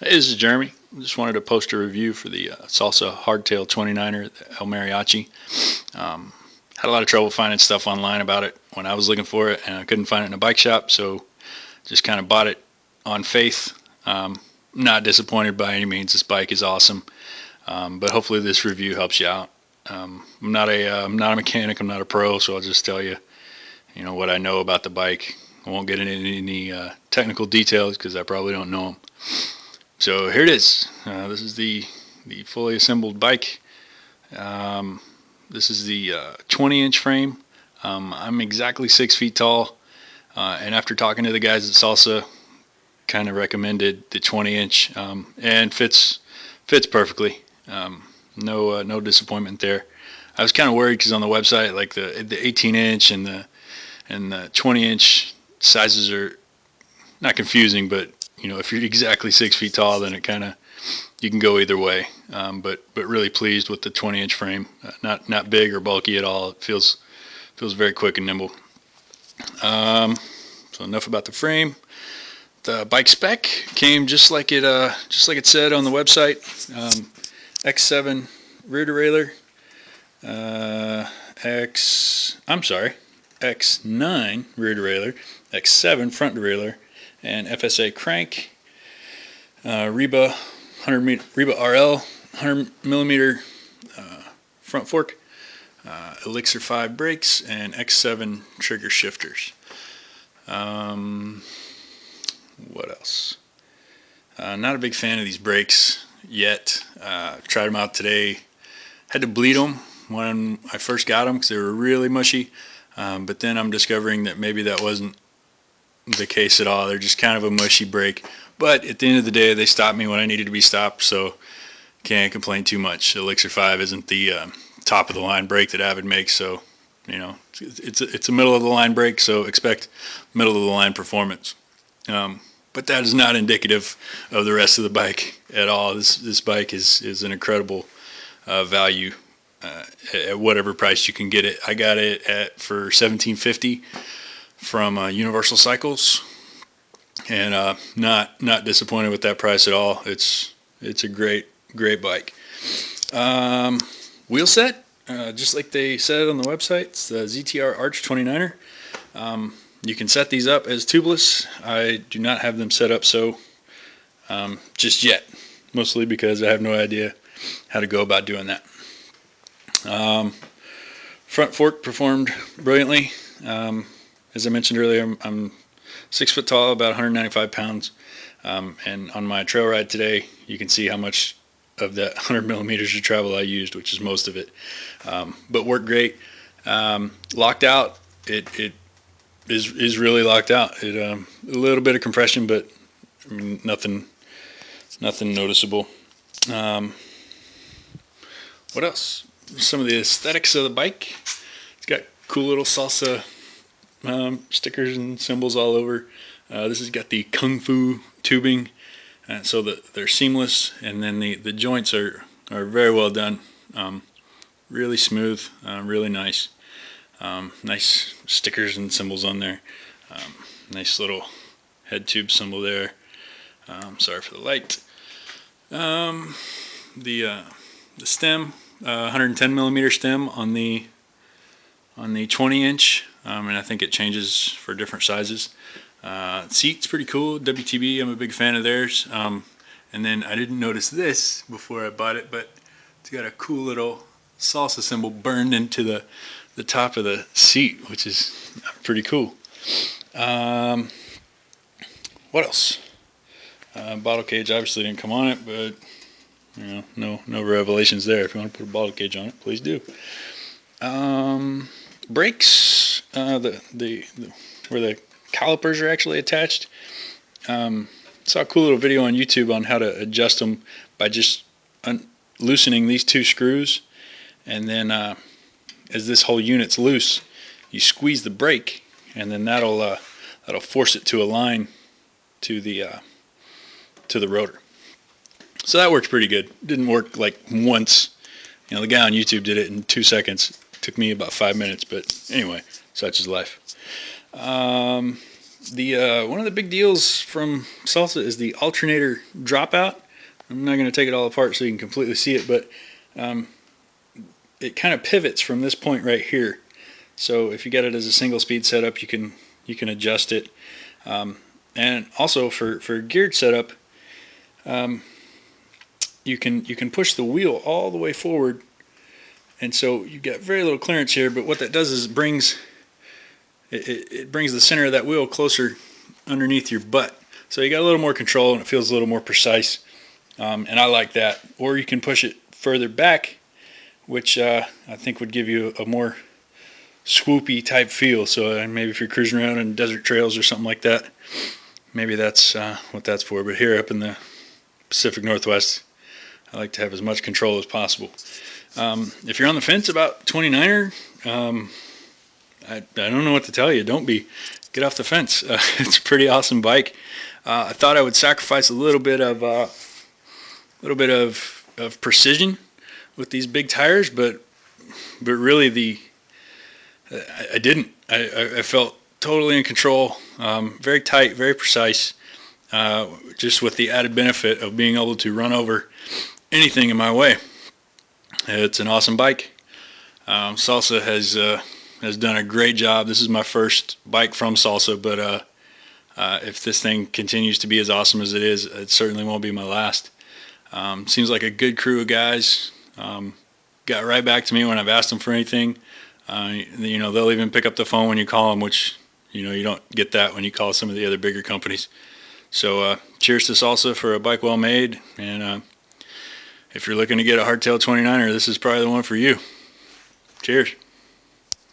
Hey, this is Jeremy. Just wanted to post a review for the Salsa HardTail 29er, the El Mariachi. Had a lot of trouble finding stuff online about it when I was looking for it, and I couldn't find it in a bike shop, so just kind of bought it on faith. Not disappointed by any means. This bike is awesome, but hopefully this review helps you out. I'm not a mechanic. I'm not a pro, so I'll just tell you, what I know about the bike. I won't get into any technical details because I probably don't know them. So here it is. This is the fully assembled bike. This is the 20-inch frame. I'm exactly 6 feet tall, and after talking to the guys at Salsa, kind of recommended the 20-inch, and fits perfectly. No disappointment there. I was kind of worried because on the website, like the 18-inch and the 20-inch sizes are not confusing, but if you're exactly 6 feet tall, then you can go either way. But really pleased with the 20-inch frame. Not big or bulky at all. It feels very quick and nimble. So enough about the frame. The bike spec came just like it said on the website. X7 rear derailleur. X9 rear derailleur. X7 front derailleur. And FSA crank, Reba RL 100 millimeter front fork, Elixir 5 brakes, and X7 trigger shifters. What else? Not a big fan of these brakes yet. Tried them out today. Had to bleed them when I first got them because they were really mushy. But then I'm discovering that maybe that wasn't the case at all. They're just kind of a mushy brake, but at the end of the day they stopped me when I needed to be stopped, so can't complain too much. Elixir 5 isn't the top of the line brake that Avid makes, so it's a middle of the line brake, so expect middle of the line performance. But that is not indicative of the rest of the bike at all. This bike is an incredible value at whatever price you can get it. I got it for $17.50 from Universal Cycles, and not disappointed with that price at all. It's a great bike. Wheel set, just like they said on the website, it's the ZTR Arch 29er. You can set these up as tubeless. I do not have them set up so just yet, mostly because I have no idea how to go about doing that. Front fork performed brilliantly. As I mentioned earlier, I'm 6 foot tall, about 195 pounds, and on my trail ride today, you can see how much of that 100 millimeters of travel I used, which is most of it, but worked great. Locked out, it is really locked out. It a little bit of compression, but I mean, nothing noticeable. What else? Some of the aesthetics of the bike. It's got cool little salsa stickers and symbols all over. This has got the Kung Fu tubing, so that they're seamless, and then the joints are very well done. Really smooth, really nice. Nice stickers and symbols on there. Nice little head tube symbol there. Sorry for the light. The stem, 110 millimeter stem on the 20-inch. And I think it changes for different sizes. Seat's pretty cool. WTB, I'm a big fan of theirs. And then I didn't notice this before I bought it, but it's got a cool little salsa symbol burned into the top of the seat, which is pretty cool. What else? Bottle cage obviously didn't come on it, but no revelations there. If you want to put a bottle cage on it, please do. Brakes, where the calipers are actually attached. Saw a cool little video on YouTube on how to adjust them by just loosening these two screws, and then as this whole unit's loose, you squeeze the brake, and then that'll force it to align to the rotor. So that works pretty good. Didn't work like once. The guy on YouTube did it in 2 seconds. Took me about 5 minutes, but anyway, such is life. One of the big deals from Salsa is the alternator dropout. I'm not going to take it all apart so you can completely see it, but it kind of pivots from this point right here. So if you got it as a single speed setup, you can adjust it. And also for geared setup, you can push the wheel all the way forward, and so you get very little clearance here. But what that does is it brings the center of that wheel closer underneath your butt, so you got a little more control and it feels a little more precise. And I like that. Or you can push it further back, which I think would give you a more swoopy type feel. So maybe if you're cruising around in desert trails or something like that, maybe that's what that's for. But here up in the Pacific Northwest, I like to have as much control as possible. If you're on the fence about 29er, I don't know what to tell you. Don't be. Get off the fence. It's a pretty awesome bike. I thought I would sacrifice a little bit of precision with these big tires, but really I didn't. I felt totally in control. Very tight, very precise. Just with the added benefit of being able to run over anything in my way. It's an awesome bike. Salsa has done a great job. This is my first bike from Salsa, but if this thing continues to be as awesome as it is, it certainly won't be my last. Seems like a good crew of guys. Got right back to me when I've asked them for anything. They'll even pick up the phone when you call them, which you don't get that when you call some of the other bigger companies. So cheers to Salsa for a bike well made, and if you're looking to get a HardTail 29er, this is probably the one for you. Cheers.